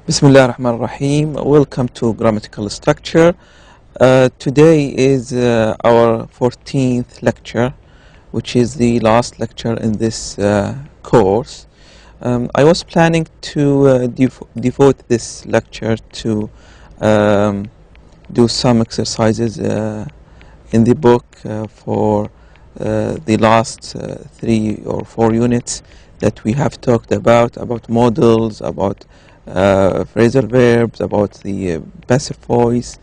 Bismillah ar-Rahman ar-Rahim. Welcome to Grammatical Structure. Today is our 14th lecture, which is the last lecture in this course. I was planning to devote this lecture to do some exercises in the book for the last 3 or 4 units that we have talked about models, about phrasal verbs, about the passive voice,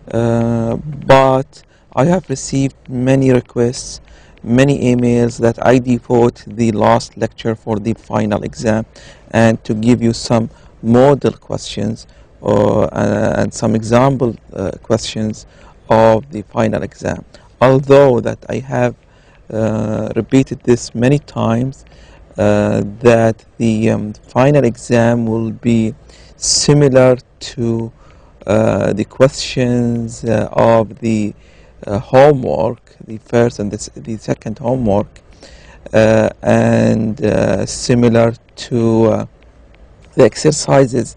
but I have received many requests, many emails that I devote the last lecture for the final exam and to give you some model questions and some example questions of the final exam. Although that I have repeated this many times, that the final exam will be similar to the questions of the homework, the first and the second homework, and similar to the exercises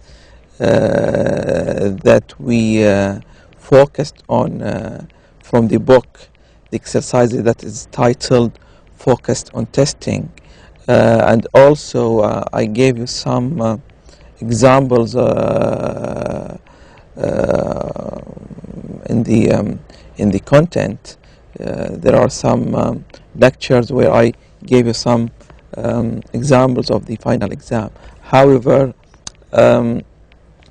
that we focused on from the book, the exercises that is titled Focused on Testing. And also I gave you some examples in the content. There are some lectures where I gave you some examples of the final exam. However,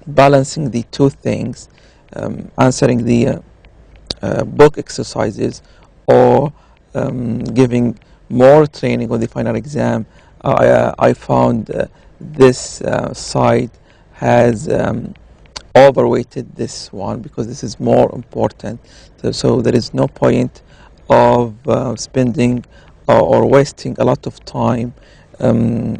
balancing the two things, answering the book exercises or giving more training on the final exam, I found this side has overweighted this one because this is more important. So there is no point of spending or wasting a lot of time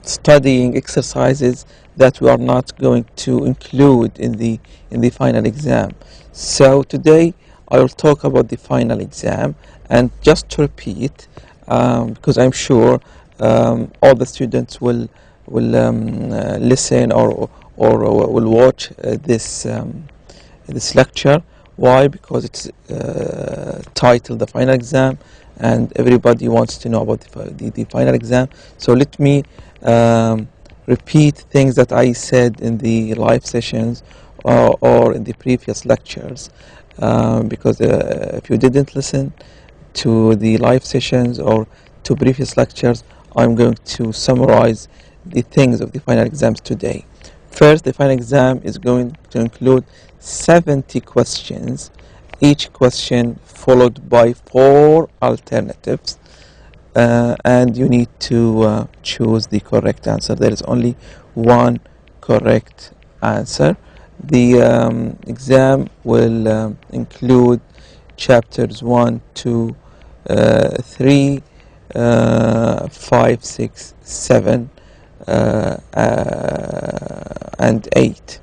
studying exercises that we are not going to include in the final exam. So today I will talk about the final exam, and just to repeat, because I'm sure all the students will listen or will watch this lecture. Why? Because it's titled the final exam, and everybody wants to know about the final exam. So let me repeat things that I said in the live sessions or in the previous lectures, because if you didn't listen to the live sessions or to previous lectures, I'm going to summarize the things of the final exams today. First, the final exam is going to include 70 questions, each question followed by 4 alternatives, and you need to choose the correct answer. There is only one correct answer. The exam will include chapters 1, 2, 3, 5, 6, 7, and 8.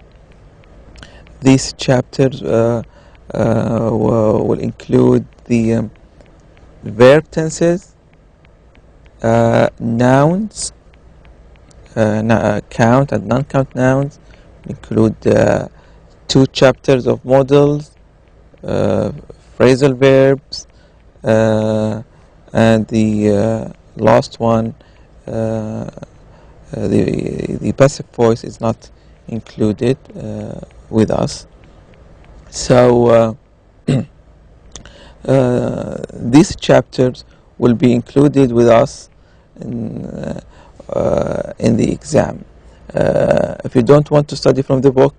These chapters will include the verb tenses, nouns, count and non-count nouns, include 2 chapters of models, phrasal verbs, and the last one, the passive voice is not included with us. So these chapters will be included with us in the exam. If you don't want to study from the book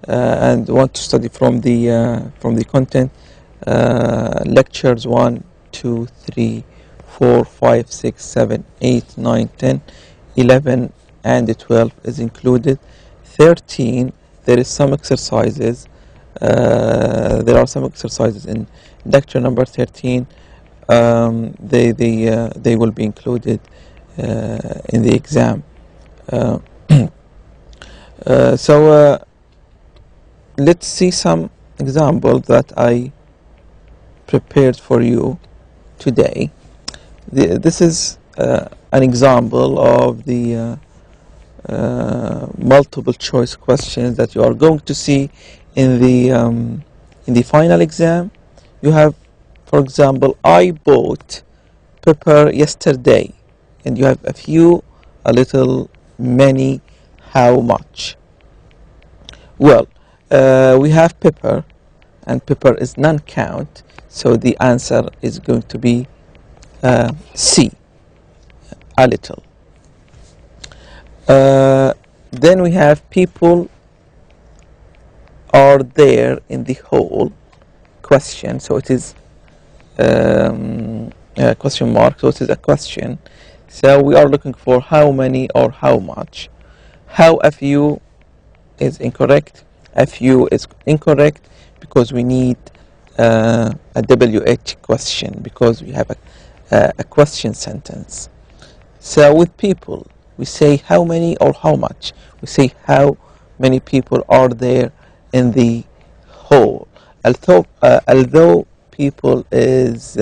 and want to study from the content, lectures 1, 2, 3, 4, 5, 6, 7, 8, 9, 10, 11, and 12 is included. 13, there is some exercises. There are some exercises in lecture number 13. They will be included in the exam. So let's see some examples that I prepared for you today. This is an example of the multiple choice questions that you are going to see in the final exam. You have, for example, I bought pepper yesterday, and you have a few, a little, many, how much. Well, we have pepper, and pepper is non-count, so the answer is going to be C, a little. Then we have people are there in the whole question, so it is question mark, so it is a question. So we are looking for how many or how much. How a few is incorrect. A few is incorrect because we need a WH question, because we have a question sentence. So with people, we say how many or how much. We say how many people are there in the whole. Although people is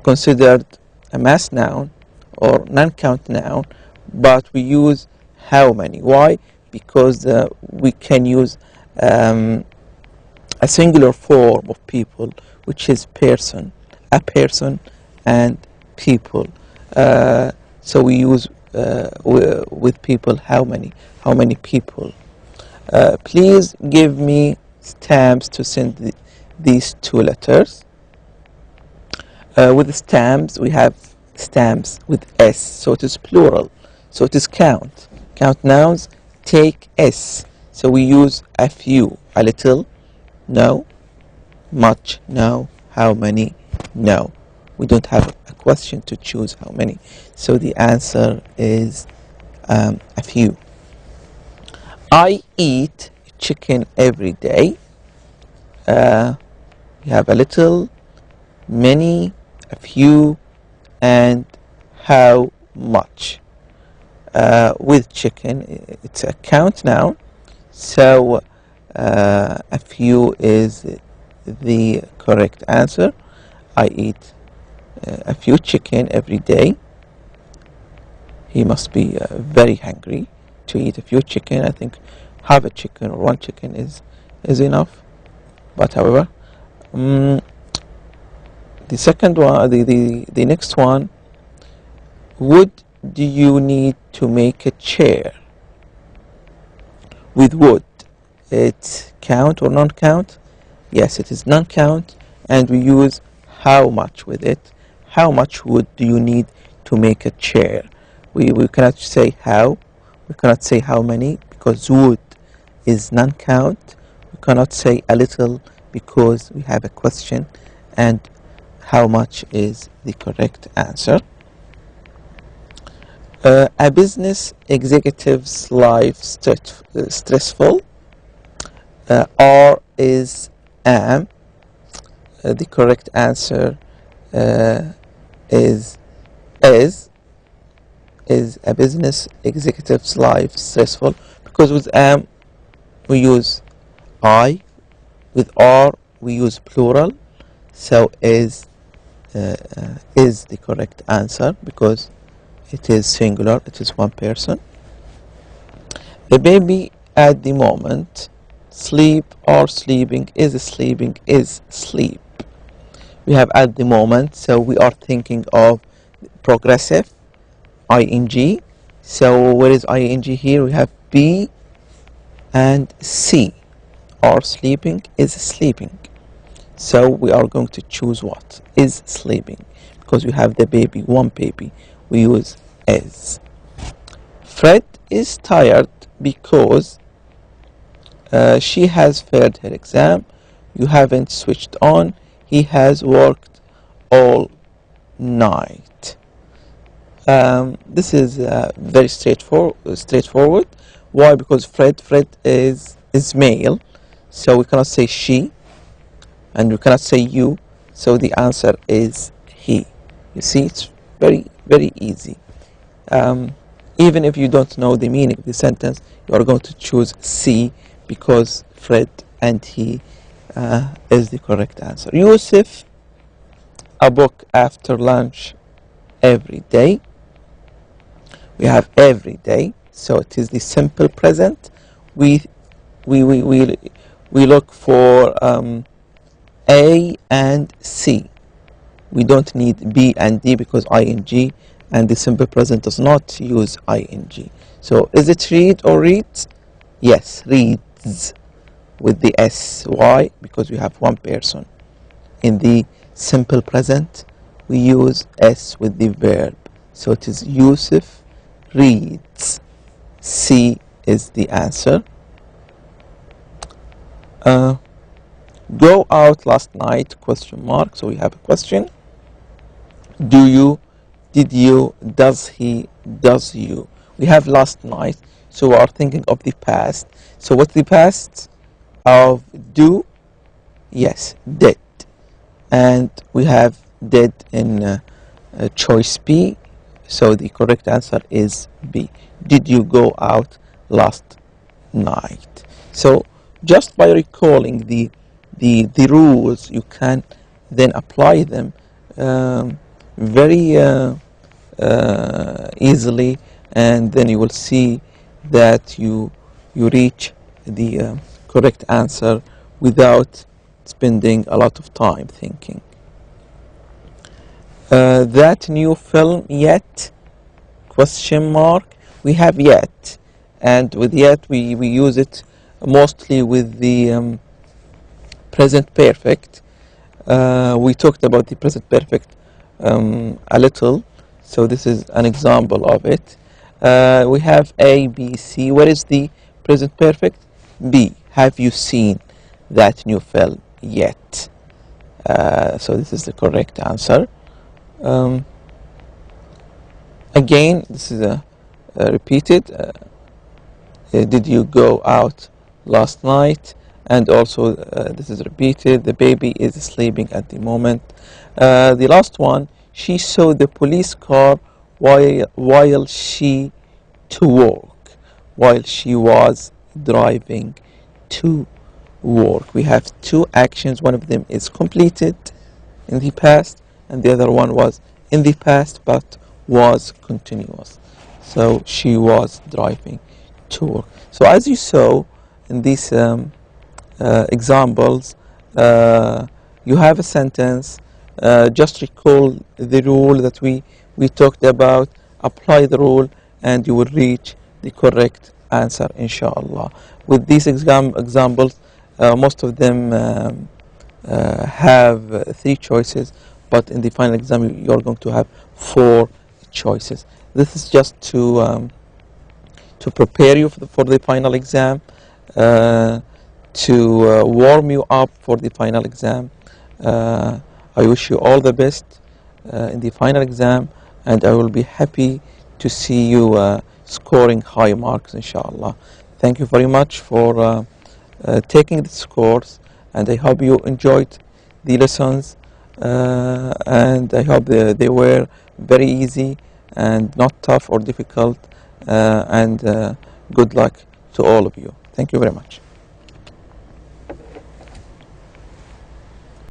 considered a mass noun or non-count noun, but we use how many. Why? Because we can use a singular form of people, which is person, a person, and people. So we use with people how many people. Please give me stamps to send these two letters. With the stamps, we have stamps with S, so it is plural, so it is count. Count nouns take S, so we use a few, a little, no, much, no, how many, no. We don't have a question to choose how many, so the answer is a few. I eat chicken every day. We have a little, many, a few, and how much. With chicken, it's a count noun, so a few is the correct answer. I eat a few chicken every day. He must be very hungry to eat a few chicken. I think half a chicken or one chicken is enough. But however, the second one, the next one, wood do you need to make a chair? With wood, it's count or non-count? Yes, it is non-count, and we use how much with it. How much wood do you need to make a chair? We cannot say how, we cannot say how many, because wood is non-count. We cannot say a little because we have a question, and how much is the correct answer. A business executive's life stressful. Or is am. The correct answer is a business executive's life stressful, because with am we use I, with are we use plural, so is the correct answer because it is singular, it is one person. The baby at the moment, sleep or sleeping, is sleeping, is sleep. We have at the moment, so we are thinking of progressive, ing. So where is ing here? We have be and C. Are sleeping, is sleeping. So we are going to choose what? Is sleeping. Because we have the baby, one baby. We use is. Fred is tired because she has failed her exam. You haven't switched on. He has worked all night. This is very straightforward. Why? Because Fred is male, so we cannot say she, and we cannot say you, so the answer is he. You see, it's very, very easy. Even if you don't know the meaning of the sentence, you are going to choose C, because Fred and he is the correct answer. Yusuf, a book after lunch every day. we have every day, so it is the simple present. We look for A and C. We don't need B and D because ing, and the simple present does not use ing. So is it read or reads? Yes, reads with the S. Why? Because we have one person. In the simple present, we use S with the verb. So it is Yusuf reads. C is the answer. Go out last night, question mark. So we have a question. Do you, did you, does he, does you. We have last night, so we are thinking of the past. So what's the past of do? Yes, did. And we have did in choice B, so the correct answer is B. Did you go out last night? So just by recalling the rules, you can then apply them very easily, and then you will see that you reach the correct answer without spending a lot of time thinking. That new film yet? Question mark. We have yet, and with yet we use it mostly with the present perfect. We talked about the present perfect a little, so this is an example of it. We have A, B, C. What is the present perfect? B. Have you seen that new film yet? So this is the correct answer. Again, this is repeated. Did you go out last night? And also this is repeated. The baby is sleeping at the moment. The last one, she saw the police car while she to work, while she was driving to work. We have two actions. One of them is completed in the past, and the other one was in the past but was continuous. So she was driving to work. So as you saw in these examples, you have a sentence. Just recall the rule that we talked about, apply the rule, and you will reach the correct answer, inshallah. With these examples, most of them have 3 choices, but in the final exam you're going to have 4 choices. This is just to prepare you for the final exam, to warm you up for the final exam. I wish you all the best in the final exam, and I will be happy to see you scoring high marks, inshallah. Thank you very much for taking this course, and I hope you enjoyed the lessons, and I hope they were very easy and not tough or difficult, and good luck to all of you. Thank you very much.